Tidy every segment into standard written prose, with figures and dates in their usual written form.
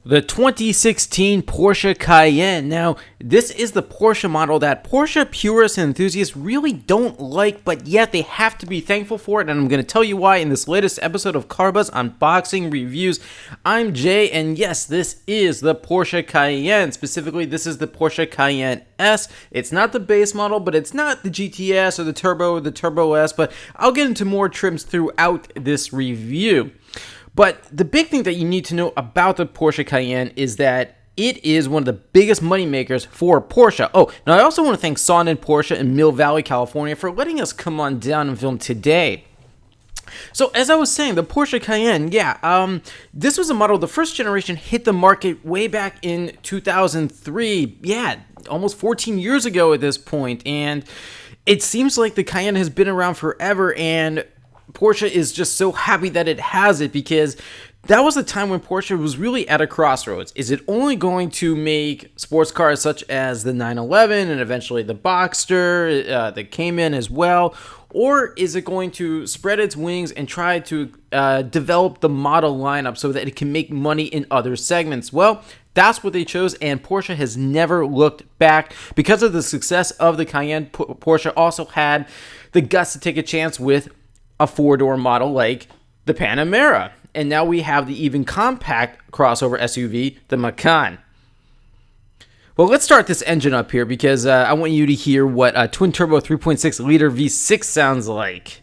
The 2016 Porsche Cayenne. Now, this is the Porsche model that Porsche purists and enthusiasts really don't like, but yet they have to be thankful for it, and I'm going to tell you why in this latest episode of Carbuzz Unboxing Reviews. I'm Jay, and yes, this is the Porsche Cayenne. Specifically, this is the Porsche Cayenne S. It's not the base model, but it's not the GTS or the Turbo S, but I'll get into more trims throughout this review. But the big thing that you need to know about the Porsche Cayenne is that it is one of the biggest moneymakers for Porsche. Oh, now I also want to thank Sondland Porsche in Mill Valley, California for letting us come on down and film today. So as I was saying, the Porsche Cayenne, this was a model, the first generation hit the market way back in 2003. Yeah, almost 14 years ago at this point. And it seems like the Cayenne has been around forever, and Porsche is just so happy that it has it, because that was the time when Porsche was really at a crossroads. Is it only going to make sports cars such as the 911 and eventually the Boxster, the Cayenne as well, or is it going to spread its wings and try to develop the model lineup so that it can make money in other segments? Well, that's what they chose, and Porsche has never looked back. Because of the success of the Cayenne, Porsche also had the guts to take a chance with a four-door model like the Panamera. And now we have the even compact crossover SUV, the Macan. Well, let's start this engine up here, because I want you to hear what a twin-turbo 3.6-liter V6 sounds like.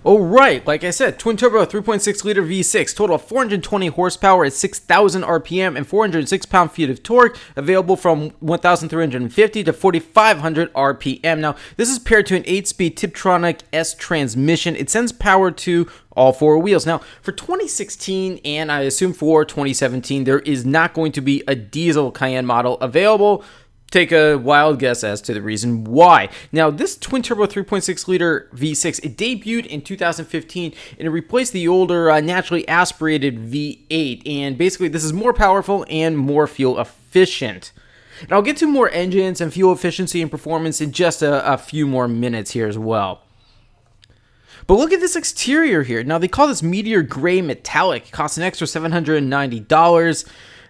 Oh, right, like I said, twin-turbo 3.6-liter V6, total of 420 horsepower at 6,000 RPM and 406 pound-feet of torque, available from 1,350 to 4,500 RPM. Now, this is paired to an 8-speed Tiptronic S transmission. It sends power to all four wheels. Now, for 2016, and I assume for 2017, there is not going to be a diesel Cayenne model available. Take a wild guess as to the reason why. Now, this twin-turbo 3.6-liter V6, it debuted in 2015, and it replaced the older naturally aspirated V8. And basically, this is more powerful and more fuel efficient. And I'll get to more engines and fuel efficiency and performance in just a few more minutes here as well. But look at this exterior here. Now, they call this Meteor Gray Metallic. It costs an extra $790.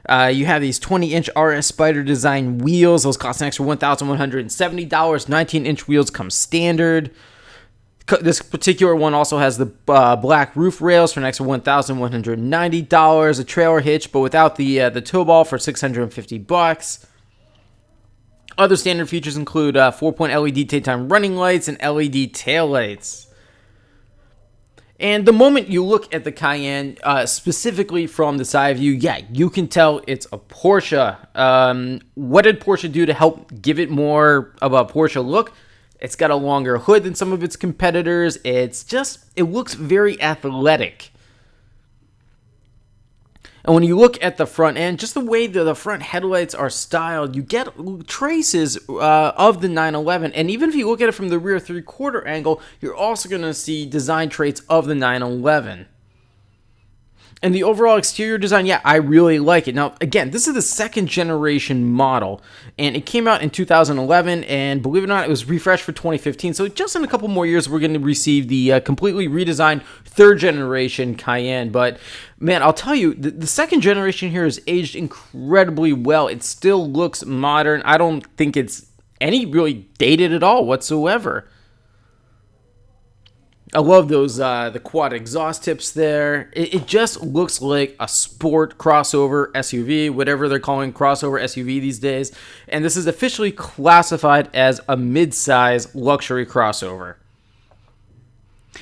You have these 20-inch RS Spider design wheels. Those cost an extra $1,170. 19-inch wheels come standard. This particular one also has the black roof rails for an extra $1,190. A trailer hitch, but without the tow ball, for $650. Other standard features include 4-point LED daytime running lights and LED taillights. And the moment you look at the Cayenne, specifically from the side view, you can tell it's a Porsche. What did Porsche do to help give it more of a Porsche look? It's got a longer hood than some of its competitors. It looks very athletic. And when you look at the front end, just the way that the front headlights are styled, you get traces of the 911. And even if you look at it from the rear three-quarter angle, you're also going to see design traits of the 911. And the overall exterior design, I really like it. Now, again, this is the second generation model, and it came out in 2011, and believe it or not, it was refreshed for 2015. So just in a couple more years, we're going to receive the completely redesigned third generation Cayenne. But man, I'll tell you, the second generation here is aged incredibly well. It still looks modern. I don't think it's any really dated at all whatsoever. I love those, the quad exhaust tips there. It just looks like a sport crossover SUV, whatever they're calling crossover SUV these days. And this is officially classified as a mid-size luxury crossover.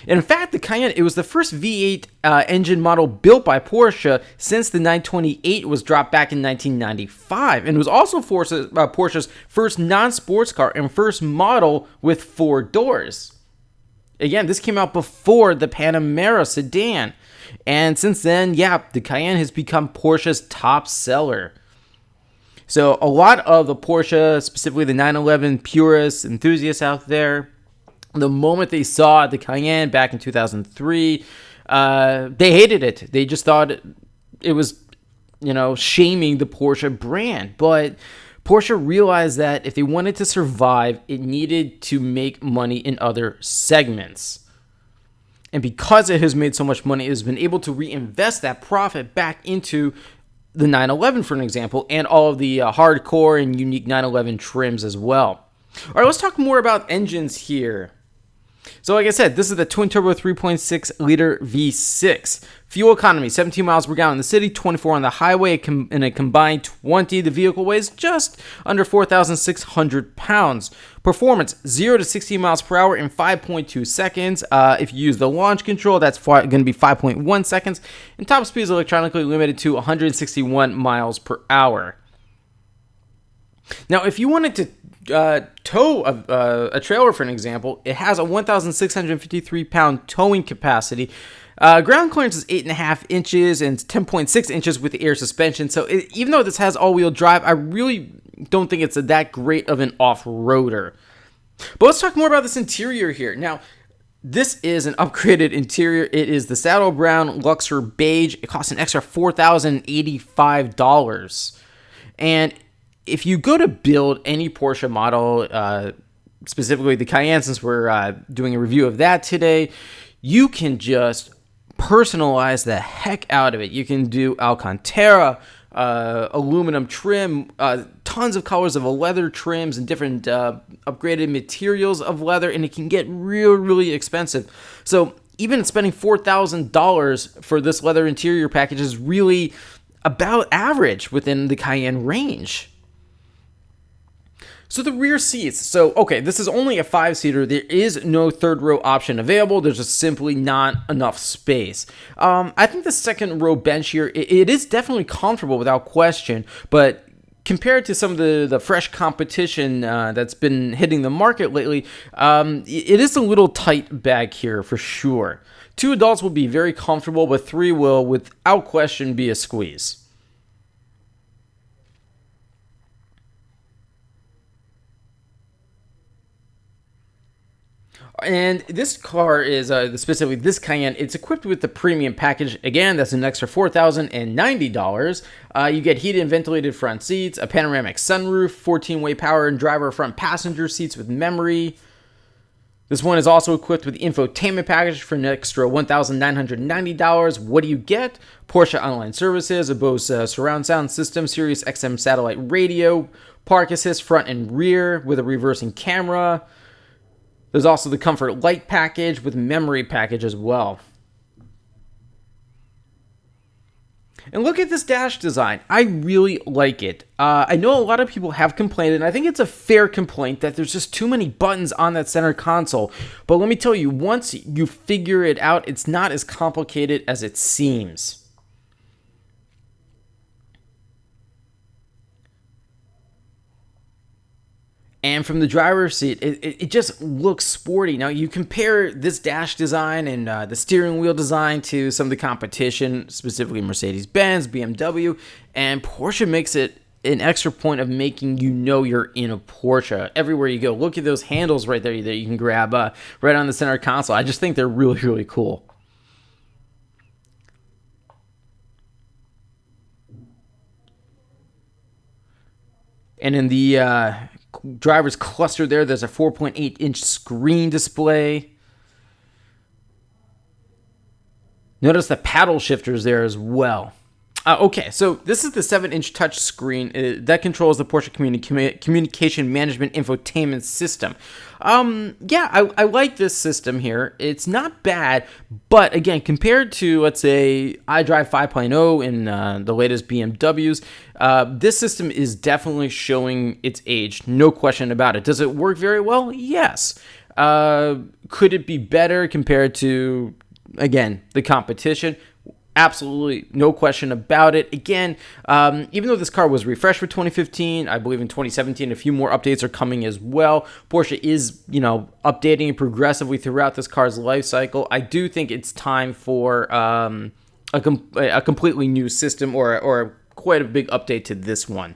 In fact, the Cayenne, it was the first V8 engine model built by Porsche since the 928 was dropped back in 1995. And it was also Porsche's first non-sports car and first model with 4 doors. Again, this came out before the Panamera sedan. And since then, the Cayenne has become Porsche's top seller. So a lot of the Porsche, specifically the 911 purists, enthusiasts out there, the moment they saw the Cayenne back in 2003, They hated it. They just thought it was, shaming the Porsche brand. But Porsche realized that if they wanted to survive, it needed to make money in other segments. And because it has made so much money, it has been able to reinvest that profit back into the 911, for an example, and all of the hardcore and unique 911 trims as well. All right, let's talk more about engines here. So like I said, this is the twin-turbo 3.6 liter V6. Fuel economy, 17 miles per gallon in the city, 24 on the highway, in a combined 20. The vehicle weighs just under 4,600 pounds. Performance, 0 to 60 miles per hour in 5.2 seconds. If you use the launch control, that's going to be 5.1 seconds. And top speed is electronically limited to 161 miles per hour. Now, if you wanted to tow a trailer, for an example, it has a 1,653 pound towing capacity. Ground clearance is 8.5 inches and 10.6 inches with the air suspension. So even though this has all-wheel drive, I really don't think it's that great of an off-roader. But let's talk more about this interior here. Now, this is an upgraded interior. It is the saddle brown Luxor beige. It costs an extra $4,085. And if you go to build any Porsche model, specifically the Cayenne, since we're doing a review of that today, you can just personalize the heck out of it. You can do Alcantara, aluminum trim, tons of colors of leather trims and different upgraded materials of leather, and it can get really expensive. So even spending $4,000 for this leather interior package is really about average within the Cayenne range. So the rear seats. So, okay, this is only a 5-seater. There is no third row option available. There's just simply not enough space. I think the second row bench here, it is definitely comfortable without question, but compared to some of the fresh competition that's been hitting the market lately, it is a little tight back here for sure. 2 adults will be very comfortable, but 3 will, without question, be a squeeze. And this car is, specifically this Cayenne, it's equipped with the premium package. Again, that's an extra $4,090. You get heated and ventilated front seats, a panoramic sunroof, 14-way power and driver front passenger seats with memory. This one is also equipped with the infotainment package for an extra $1,990. What do you get? Porsche online services, a Bose surround sound system, Sirius XM satellite radio, park assist front and rear with a reversing camera. There's also the Comfort Light package with memory package as well. And look at this dash design. I really like it. I know a lot of people have complained, and I think it's a fair complaint that there's just too many buttons on that center console. But let me tell you, once you figure it out, it's not as complicated as it seems. And from the driver's seat, it just looks sporty. Now, you compare this dash design and the steering wheel design to some of the competition, specifically Mercedes-Benz, BMW, and Porsche makes it an extra point of making you know you're in a Porsche. Everywhere you go, look at those handles right there that you can grab right on the center console. I just think they're really cool. And in the driver's cluster there's a 4.8-inch screen display. Notice the paddle shifters there as well. Okay, so this is the 7-inch touch screen that controls the Porsche communication management infotainment system. I like this system here. It's not bad, but again, compared to, let's say, iDrive 5.0 in the latest BMWs, this system is definitely showing its age, no question about it. Does it work very well? Yes. Could it be better compared to, again, the competition? Absolutely, no question about it. Again, even though this car was refreshed for 2015, I believe in 2017 a few more updates are coming as well. Porsche is, updating progressively throughout this car's life cycle. I do think it's time for a completely new system or quite a big update to this one.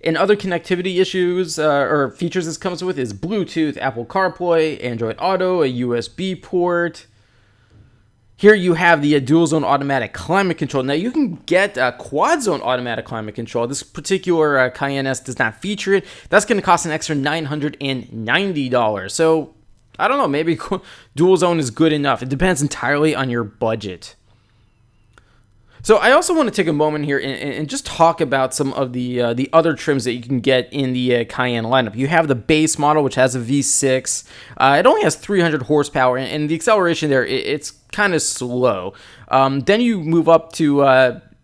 And other connectivity issues or features this comes with is Bluetooth, Apple CarPlay, Android Auto, a USB port. Here you have the dual zone automatic climate control. Now you can get quad zone automatic climate control. This particular Cayenne S does not feature it. That's going to cost an extra $990. So I don't know, maybe dual zone is good enough. It depends entirely on your budget. So I also want to take a moment here and just talk about some of the other trims that you can get in the Cayenne lineup. You have the base model, which has a V6. It only has 300 horsepower, and the acceleration there, it's kind of slow. Then you move up to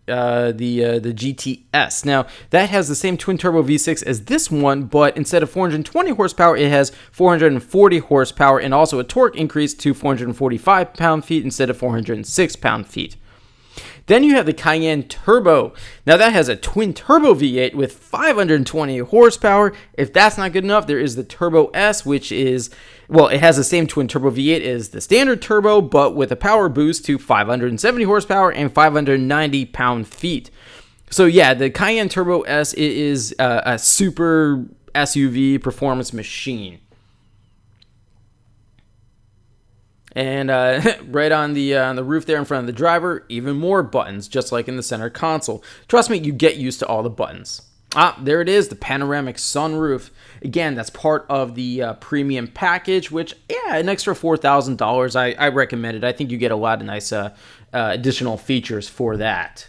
the GTS. Now, that has the same twin-turbo V6 as this one, but instead of 420 horsepower, it has 440 horsepower, and also a torque increase to 445 pound-feet instead of 406 pound-feet. Then you have the Cayenne Turbo. Now that has a twin turbo V8 with 520 horsepower. If that's not good enough, there is the Turbo S, which is, well, it has the same twin turbo V8 as the standard turbo, but with a power boost to 570 horsepower and 590 pound-feet. So yeah, the Cayenne Turbo S is a super SUV performance machine. And right on the roof there in front of the driver, even more buttons, just like in the center console. Trust me, you get used to all the buttons. There it is, the panoramic sunroof. Again, that's part of the premium package, which, yeah, an extra $4,000, I recommend it. I think you get a lot of nice additional features for that.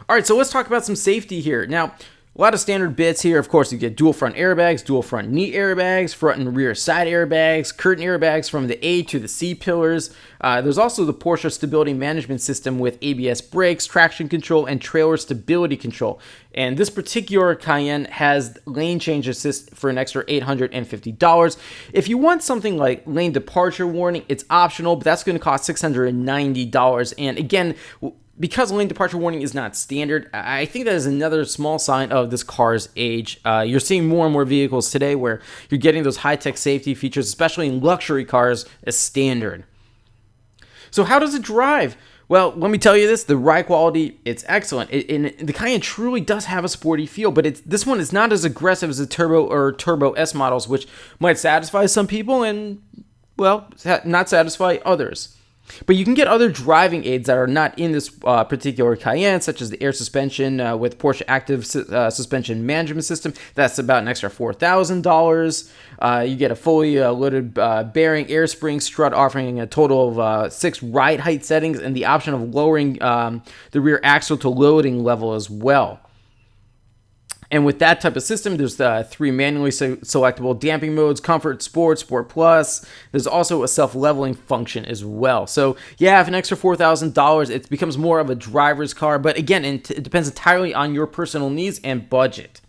All right, so let's talk about some safety here. Now, a lot of standard bits here. Of course, you get dual front airbags, dual front knee airbags, front and rear side airbags, curtain airbags from the A to the C pillars. There's also the Porsche Stability Management System with ABS brakes, traction control, and trailer stability control. And this particular Cayenne has lane change assist for an extra $850. If you want something like lane departure warning, it's optional, but that's going to cost $690. And again, because lane departure warning is not standard, I think that is another small sign of this car's age. You're seeing more and more vehicles today where you're getting those high-tech safety features, especially in luxury cars, as standard. So how does it drive? Well, let me tell you this, the ride quality, it's excellent. The Cayenne truly does have a sporty feel, but this one is not as aggressive as the Turbo or Turbo S models, which might satisfy some people and, well, not satisfy others. But you can get other driving aids that are not in this particular Cayenne, such as the air suspension with Porsche Active Suspension Management System. That's about an extra $4,000. You get a fully loaded bearing air spring strut offering a total of 6 ride height settings and the option of lowering the rear axle to loading level as well. And with that type of system, there's the 3 manually selectable damping modes, Comfort, Sport, Sport Plus. There's also a self-leveling function as well. So yeah, if an extra $4,000, it becomes more of a driver's car. But again, it depends entirely on your personal needs and budget.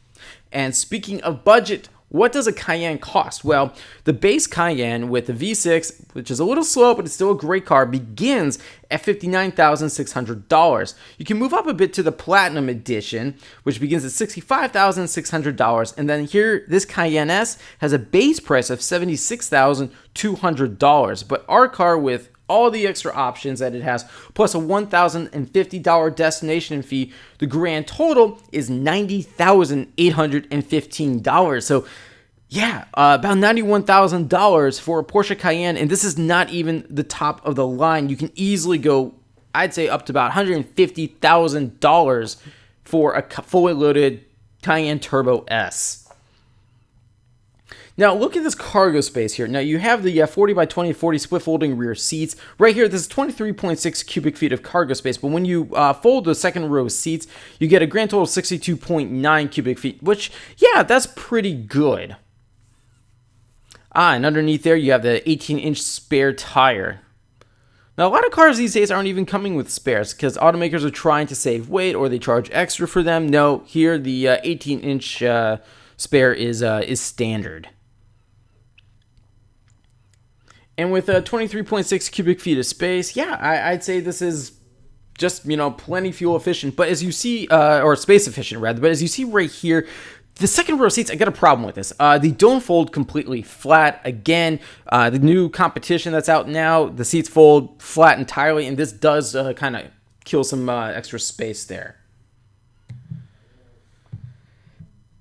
And speaking of budget, what does a Cayenne cost? Well, the base Cayenne with the V6, which is a little slow, but it's still a great car, begins at $59,600. You can move up a bit to the Platinum Edition, which begins at $65,600. And then here, this Cayenne S has a base price of $76,200. But our car, with all the extra options that it has, plus a $1,050 destination fee, the grand total is $90,815. So yeah, about $91,000 for a Porsche Cayenne, and this is not even the top of the line. You can easily go, I'd say, up to about $150,000 for a fully loaded Cayenne Turbo S. Now, look at this cargo space here. Now, you have the 40 by 20, 40 split folding rear seats. Right here, this is 23.6 cubic feet of cargo space, but when you fold the second row seats, you get a grand total of 62.9 cubic feet, which, yeah, that's pretty good. And underneath there, you have the 18-inch spare tire. Now, a lot of cars these days aren't even coming with spares because automakers are trying to save weight or they charge extra for them. No, here, the 18-inch spare is standard. And with 23.6 cubic feet of space, yeah, I'd say this is just, plenty fuel efficient. But as you see, or space efficient rather, but as you see right here, the second row seats, I got a problem with this. They don't fold completely flat. Again, the new competition that's out now, the seats fold flat entirely, and this does kind of kill some extra space there.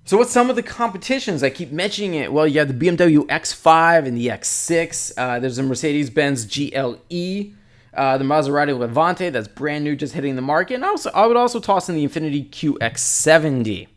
So what's some of the competitions? I keep mentioning it. Well, you have the BMW X5 and the X6. There's a Mercedes-Benz GLE, the Maserati Levante that's brand new, just hitting the market. And I would also toss in the Infiniti QX70.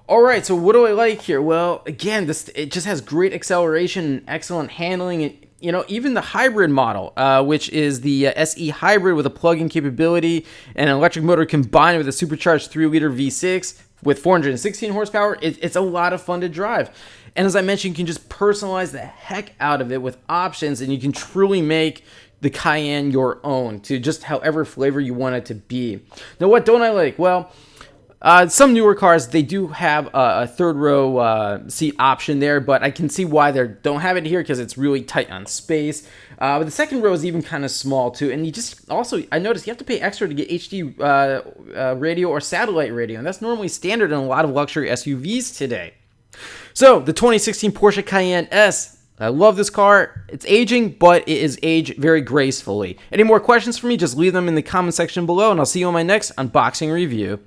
All right, so what do I like here? Well, again, it just has great acceleration and excellent handling. Even the hybrid model, which is the SE hybrid with a plug-in capability and an electric motor combined with a supercharged 3-liter V6 with 416 horsepower, it's a lot of fun to drive. And as I mentioned, you can just personalize the heck out of it with options, and you can truly make the Cayenne your own to just however flavor you want it to be. Now, what don't I like? Well, some newer cars, they do have a third row seat option there, but I can see why they don't have it here because it's really tight on space. But the second row is even kind of small too, and I noticed you have to pay extra to get HD radio or satellite radio, and that's normally standard in a lot of luxury SUVs today. So the 2016 Porsche Cayenne S, I love this car. It's aging, but it is aged very gracefully. Any more questions for me, just leave them in the comment section below, and I'll see you on my next unboxing review.